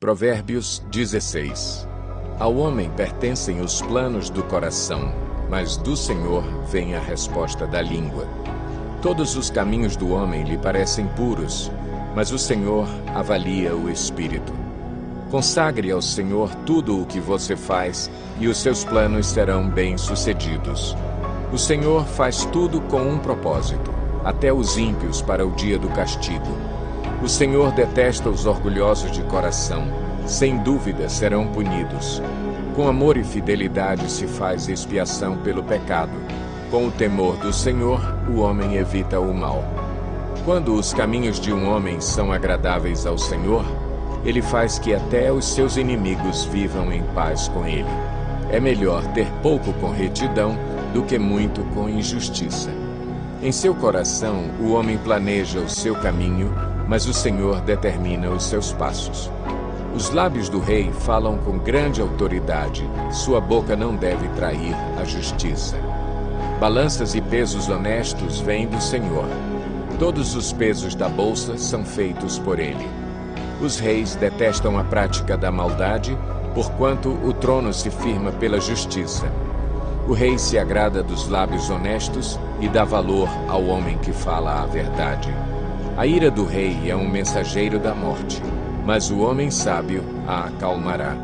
Provérbios 16. Ao homem pertencem os planos do coração, mas do Senhor vem a resposta da língua. Todos os caminhos do homem lhe parecem puros, mas o Senhor avalia o espírito. Consagre ao Senhor tudo o que você faz, e os seus planos serão bem-sucedidos. O Senhor faz tudo com um propósito, até os ímpios para o dia do castigo. O Senhor detesta os orgulhosos de coração, sem dúvida serão punidos. Com amor e fidelidade se faz expiação pelo pecado. Com o temor do Senhor, o homem evita o mal. Quando os caminhos de um homem são agradáveis ao Senhor, ele faz que até os seus inimigos vivam em paz com ele. É melhor ter pouco com retidão do que muito com injustiça. Em seu coração, o homem planeja o seu caminho, mas o Senhor determina os seus passos. Os lábios do rei falam com grande autoridade, sua boca não deve trair a justiça. Balanças e pesos honestos vêm do Senhor. Todos os pesos da bolsa são feitos por ele. Os reis detestam a prática da maldade, porquanto o trono se firma pela justiça. O rei se agrada dos lábios honestos e dá valor ao homem que fala a verdade. A ira do rei é um mensageiro da morte, mas o homem sábio a acalmará.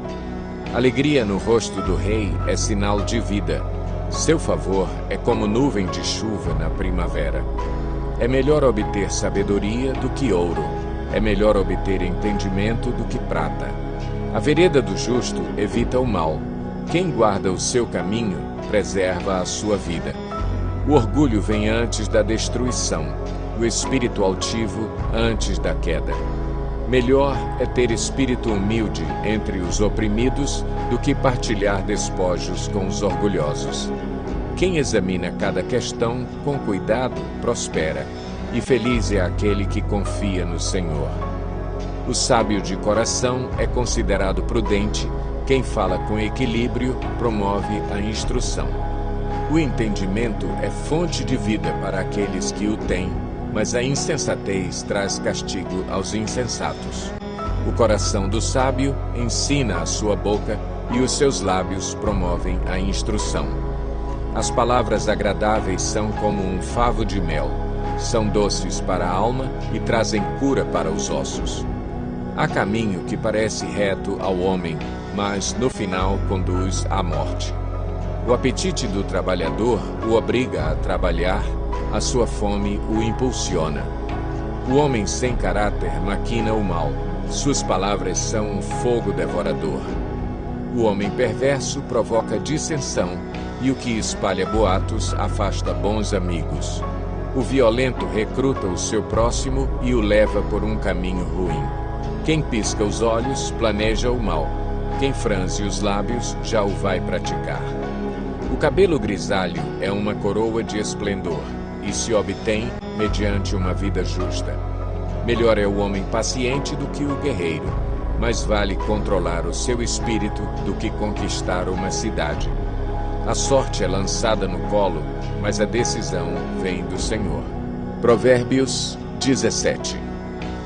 Alegria no rosto do rei é sinal de vida. Seu favor é como nuvem de chuva na primavera. É melhor obter sabedoria do que ouro. É melhor obter entendimento do que prata. A vereda do justo evita o mal. Quem guarda o seu caminho, preserva a sua vida. O orgulho vem antes da destruição, o espírito altivo antes da queda. Melhor é ter espírito humilde entre os oprimidos do que partilhar despojos com os orgulhosos. Quem examina cada questão com cuidado prospera, e feliz é aquele que confia no Senhor. O sábio de coração é considerado prudente, quem fala com equilíbrio promove a instrução. O entendimento é fonte de vida para aqueles que o têm, mas a insensatez traz castigo aos insensatos. O coração do sábio ensina a sua boca, e os seus lábios promovem a instrução. As palavras agradáveis são como um favo de mel, são doces para a alma e trazem cura para os ossos. Há caminho que parece reto ao homem, mas no final conduz à morte. O apetite do trabalhador o obriga a trabalhar, a sua fome o impulsiona. O homem sem caráter maquina o mal, suas palavras são um fogo devorador. O homem perverso provoca dissensão, e o que espalha boatos afasta bons amigos. O violento recruta o seu próximo e o leva por um caminho ruim. Quem pisca os olhos planeja o mal. Quem franze os lábios já o vai praticar. O cabelo grisalho é uma coroa de esplendor, e se obtém mediante uma vida justa. Melhor é o homem paciente do que o guerreiro, mas vale controlar o seu espírito do que conquistar uma cidade. A sorte é lançada no colo, mas a decisão vem do Senhor. Provérbios 17.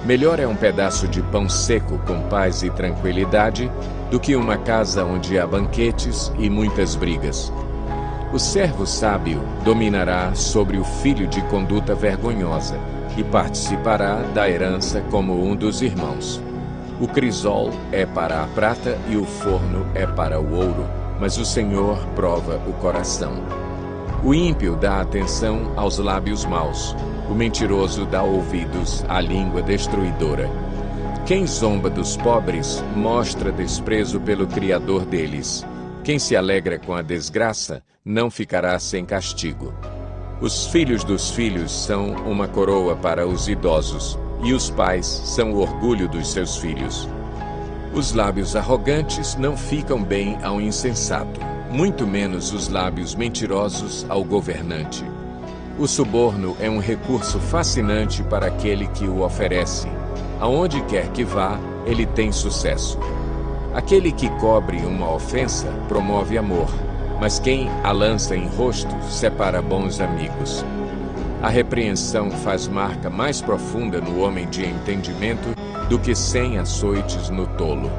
Melhor é um pedaço de pão seco com paz e tranquilidade do que uma casa onde há banquetes e muitas brigas. O servo sábio dominará sobre o filho de conduta vergonhosa e participará da herança como um dos irmãos. O crisol é para a prata e o forno é para o ouro, mas o Senhor prova o coração. O ímpio dá atenção aos lábios maus, o mentiroso dá ouvidos à língua destruidora. Quem zomba dos pobres mostra desprezo pelo Criador deles. Quem se alegra com a desgraça não ficará sem castigo. Os filhos dos filhos são uma coroa para os idosos, e os pais são o orgulho dos seus filhos. Os lábios arrogantes não ficam bem ao insensato, muito menos os lábios mentirosos ao governante. O suborno é um recurso fascinante para aquele que o oferece. Aonde quer que vá, ele tem sucesso. Aquele que cobre uma ofensa promove amor, mas quem a lança em rosto separa bons amigos. A repreensão faz marca mais profunda no homem de entendimento do que 100 açoites no tolo.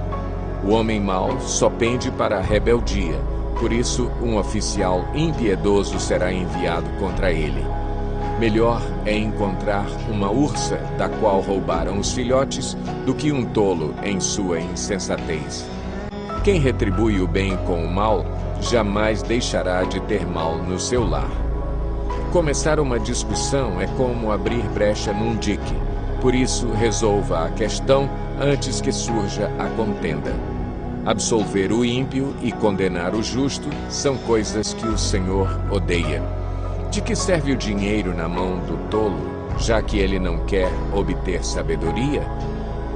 O homem mau só pende para a rebeldia, por isso um oficial impiedoso será enviado contra ele. Melhor é encontrar uma ursa da qual roubaram os filhotes do que um tolo em sua insensatez. Quem retribui o bem com o mal, jamais deixará de ter mal no seu lar. Começar uma discussão é como abrir brecha num dique, por isso resolva a questão antes que surja a contenda. Absolver o ímpio e condenar o justo são coisas que o Senhor odeia. De que serve o dinheiro na mão do tolo, já que ele não quer obter sabedoria?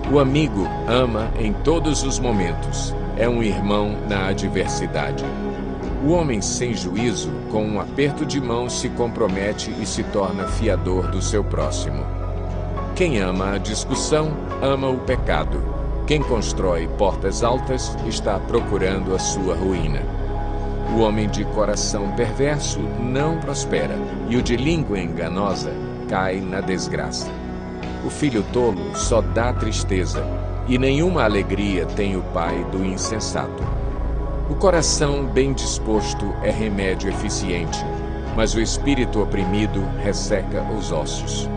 O amigo ama em todos os momentos, é um irmão na adversidade. O homem sem juízo, com um aperto de mão, se compromete e se torna fiador do seu próximo. Quem ama a discussão, ama o pecado. Quem constrói portas altas, está procurando a sua ruína. O homem de coração perverso não prospera, e o de língua enganosa cai na desgraça. O filho tolo só dá tristeza, e nenhuma alegria tem o pai do insensato. O coração bem disposto é remédio eficiente, mas o espírito oprimido resseca os ossos.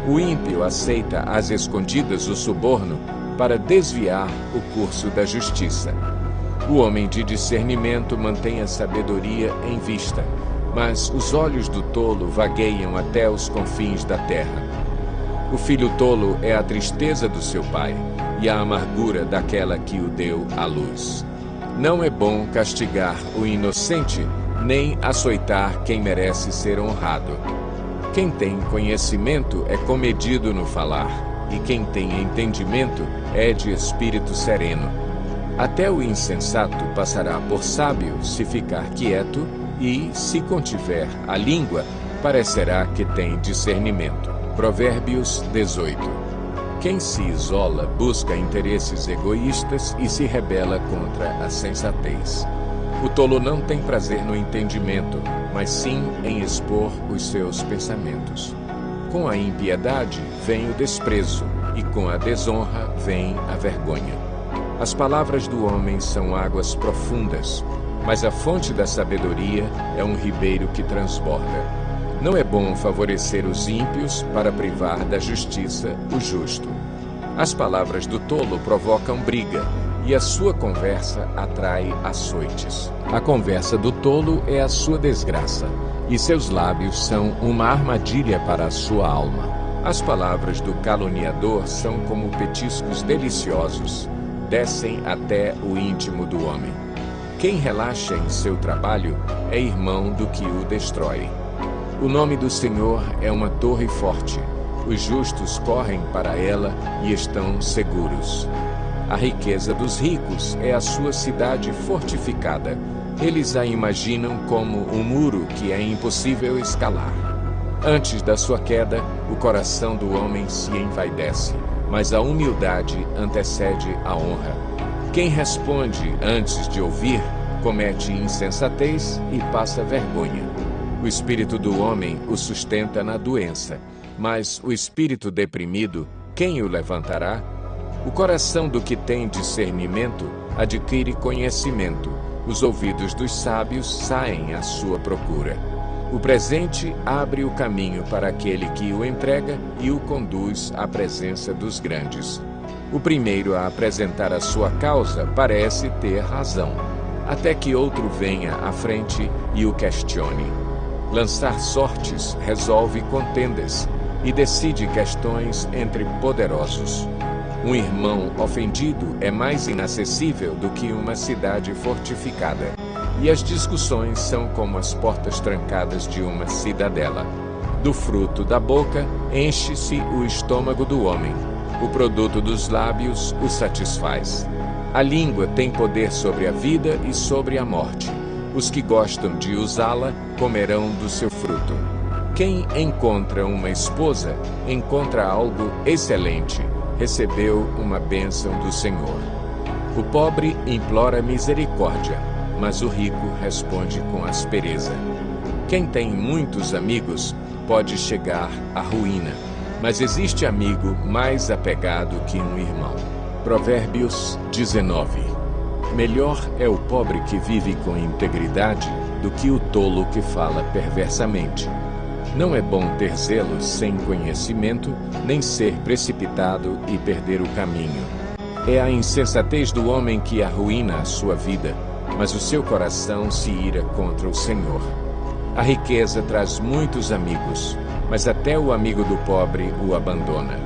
O ímpio aceita às escondidas o suborno para desviar o curso da justiça. O homem de discernimento mantém a sabedoria em vista, mas os olhos do tolo vagueiam até os confins da terra. O filho tolo é a tristeza do seu pai e a amargura daquela que o deu à luz. Não é bom castigar o inocente, nem açoitar quem merece ser honrado. Quem tem conhecimento é comedido no falar, e quem tem entendimento é de espírito sereno. Até o insensato passará por sábio se ficar quieto, e, se contiver a língua, parecerá que tem discernimento. Provérbios 18. Quem se isola busca interesses egoístas e se rebela contra a sensatez. O tolo não tem prazer no entendimento, mas sim em expor os seus pensamentos. Com a impiedade vem o desprezo, e com a desonra vem a vergonha. As palavras do homem são águas profundas, mas a fonte da sabedoria é um ribeiro que transborda. Não é bom favorecer os ímpios para privar da justiça o justo. As palavras do tolo provocam briga, e a sua conversa atrai açoites. A conversa do tolo é a sua desgraça, e seus lábios são uma armadilha para a sua alma. As palavras do caluniador são como petiscos deliciosos, descem até o íntimo do homem. Quem relaxa em seu trabalho é irmão do que o destrói. O nome do Senhor é uma torre forte. Os justos correm para ela e estão seguros. A riqueza dos ricos é a sua cidade fortificada. Eles a imaginam como um muro que é impossível escalar. Antes da sua queda, o coração do homem se envaidece, mas a humildade antecede a honra. Quem responde antes de ouvir, comete insensatez e passa vergonha. O espírito do homem o sustenta na doença, mas o espírito deprimido, quem o levantará? O coração do que tem discernimento adquire conhecimento. Os ouvidos dos sábios saem à sua procura. O presente abre o caminho para aquele que o entrega e o conduz à presença dos grandes. O primeiro a apresentar a sua causa parece ter razão, até que outro venha à frente e o questione. Lançar sortes resolve contendas e decide questões entre poderosos. Um irmão ofendido é mais inacessível do que uma cidade fortificada, e as discussões são como as portas trancadas de uma cidadela. Do fruto da boca enche-se o estômago do homem, o produto dos lábios o satisfaz. A língua tem poder sobre a vida e sobre a morte. Os que gostam de usá-la comerão do seu fruto. Quem encontra uma esposa, encontra algo excelente, recebeu uma bênção do Senhor. O pobre implora misericórdia, mas o rico responde com aspereza. Quem tem muitos amigos pode chegar à ruína, mas existe amigo mais apegado que um irmão. Provérbios 19. Melhor é o pobre que vive com integridade do que o tolo que fala perversamente. Não é bom ter zelo sem conhecimento, nem ser precipitado e perder o caminho. É a insensatez do homem que arruína a sua vida, mas o seu coração se ira contra o Senhor. A riqueza traz muitos amigos, mas até o amigo do pobre o abandona.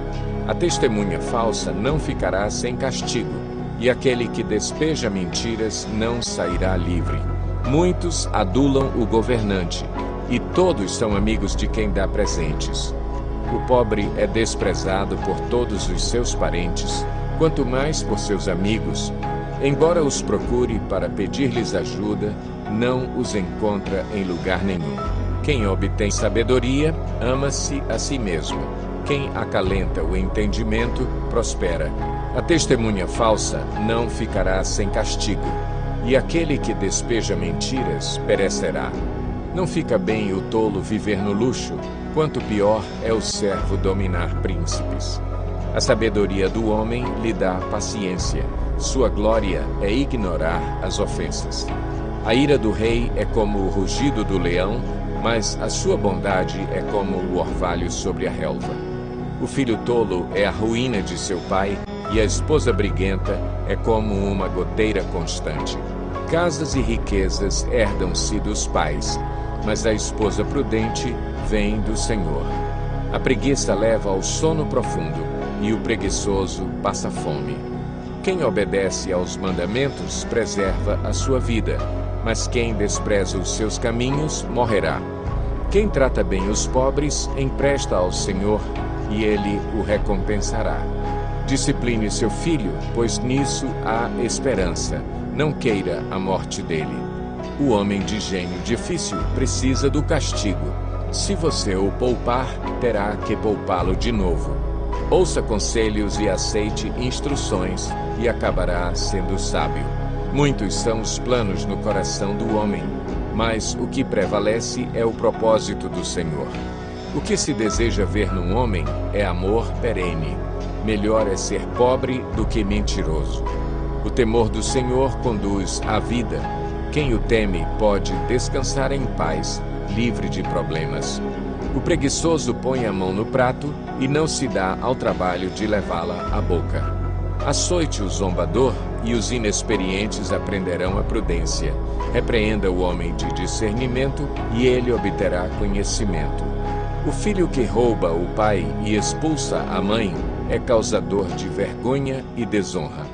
A testemunha falsa não ficará sem castigo, e aquele que despeja mentiras não sairá livre. Muitos adulam o governante, e todos são amigos de quem dá presentes. O pobre é desprezado por todos os seus parentes, quanto mais por seus amigos. Embora os procure para pedir-lhes ajuda, não os encontra em lugar nenhum. Quem obtém sabedoria, ama-se a si mesmo. Quem acalenta o entendimento, prospera. A testemunha falsa não ficará sem castigo, e aquele que despeja mentiras perecerá. Não fica bem o tolo viver no luxo, quanto pior é o servo dominar príncipes. A sabedoria do homem lhe dá paciência, sua glória é ignorar as ofensas. A ira do rei é como o rugido do leão, mas a sua bondade é como o orvalho sobre a relva. O filho tolo é a ruína de seu pai, e a esposa briguenta é como uma goteira constante. Casas e riquezas herdam-se dos pais, mas a esposa prudente vem do Senhor. A preguiça leva ao sono profundo, e o preguiçoso passa fome. Quem obedece aos mandamentos preserva a sua vida, mas quem despreza os seus caminhos morrerá. Quem trata bem os pobres empresta ao Senhor, e ele o recompensará. Discipline seu filho, pois nisso há esperança. Não queira a morte dele. O homem de gênio difícil precisa do castigo. Se você o poupar, terá que poupá-lo de novo. Ouça conselhos e aceite instruções, e acabará sendo sábio. Muitos são os planos no coração do homem, mas o que prevalece é o propósito do Senhor. O que se deseja ver num homem é amor perene. Melhor é ser pobre do que mentiroso. O temor do Senhor conduz à vida. Quem o teme pode descansar em paz, livre de problemas. O preguiçoso põe a mão no prato e não se dá ao trabalho de levá-la à boca. Açoite o zombador, e os inexperientes aprenderão a prudência. Repreenda o homem de discernimento, e ele obterá conhecimento. O filho que rouba o pai e expulsa a mãe é causador de vergonha e desonra.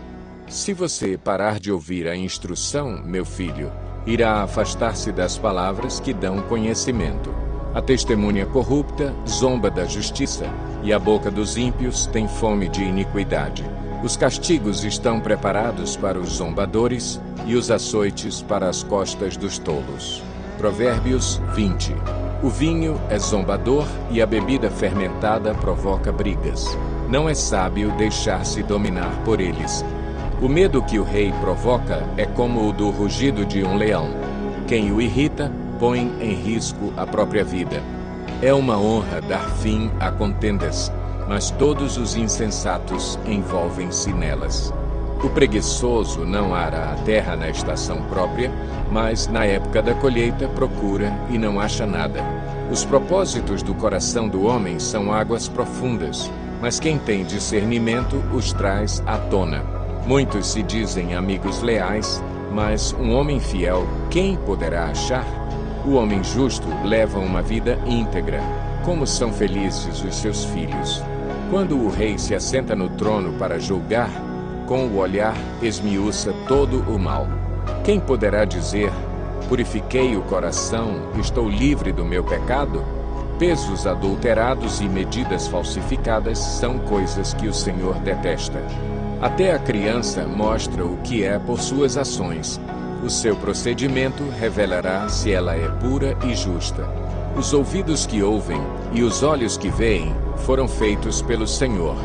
Se você parar de ouvir a instrução, meu filho, irá afastar-se das palavras que dão conhecimento. A testemunha corrupta zomba da justiça, e a boca dos ímpios tem fome de iniquidade. Os castigos estão preparados para os zombadores, e os açoites para as costas dos tolos. Provérbios 20. O vinho é zombador, e a bebida fermentada provoca brigas. Não é sábio deixar-se dominar por eles. O medo que o rei provoca é como o do rugido de um leão. Quem o irrita, põe em risco a própria vida. É uma honra dar fim a contendas, mas todos os insensatos envolvem-se nelas. O preguiçoso não ara a terra na estação própria, mas na época da colheita procura e não acha nada. Os propósitos do coração do homem são águas profundas, mas quem tem discernimento os traz à tona. Muitos se dizem amigos leais, mas um homem fiel, quem poderá achar? O homem justo leva uma vida íntegra. Como são felizes os seus filhos! Quando o rei se assenta no trono para julgar, com o olhar esmiuça todo o mal. Quem poderá dizer, purifiquei o coração, estou livre do meu pecado? Pesos adulterados e medidas falsificadas são coisas que o Senhor detesta. Até a criança mostra o que é por suas ações. O seu procedimento revelará se ela é pura e justa. Os ouvidos que ouvem e os olhos que veem foram feitos pelo Senhor.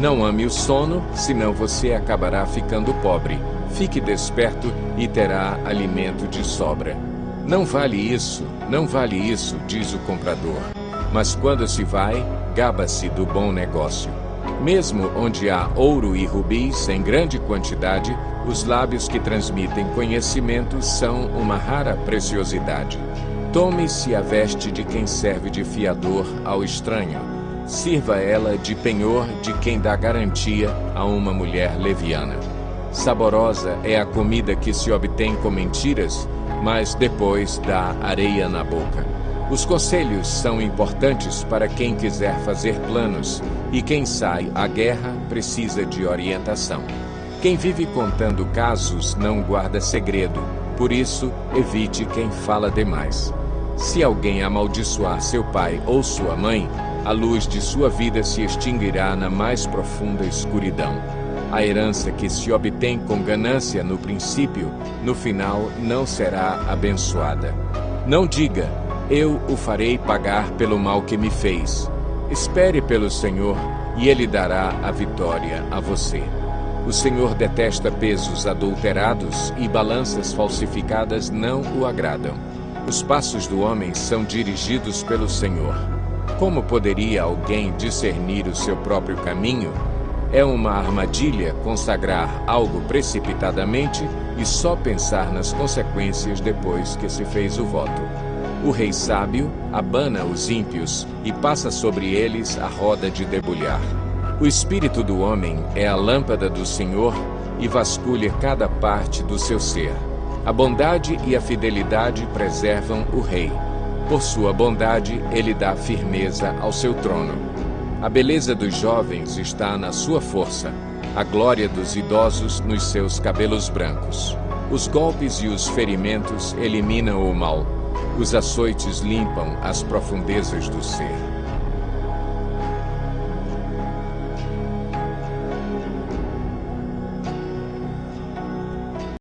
Não ame o sono, senão você acabará ficando pobre. Fique desperto e terá alimento de sobra. Não vale isso, diz o comprador. Mas quando se vai, gaba-se do bom negócio. Mesmo onde há ouro e rubis em grande quantidade, os lábios que transmitem conhecimento são uma rara preciosidade. Tome-se a veste de quem serve de fiador ao estranho. Sirva ela de penhor de quem dá garantia a uma mulher leviana. Saborosa é a comida que se obtém com mentiras, mas depois dá areia na boca. Os conselhos são importantes para quem quiser fazer planos, e quem sai à guerra precisa de orientação. Quem vive contando casos não guarda segredo, por isso evite quem fala demais. Se alguém amaldiçoar seu pai ou sua mãe, a luz de sua vida se extinguirá na mais profunda escuridão. A herança que se obtém com ganância no princípio, no final não será abençoada. Não diga, eu o farei pagar pelo mal que me fez. Espere pelo Senhor, e Ele dará a vitória a você. O Senhor detesta pesos adulterados e balanças falsificadas não o agradam. Os passos do homem são dirigidos pelo Senhor. Como poderia alguém discernir o seu próprio caminho? É uma armadilha consagrar algo precipitadamente e só pensar nas consequências depois que se fez o voto. O rei sábio abana os ímpios e passa sobre eles a roda de debulhar. O espírito do homem é a lâmpada do Senhor e vasculha cada parte do seu ser. A bondade e a fidelidade preservam o rei. Por sua bondade, ele dá firmeza ao seu trono. A beleza dos jovens está na sua força, a glória dos idosos nos seus cabelos brancos. Os golpes e os ferimentos eliminam o mal. Os açoites limpam as profundezas do ser.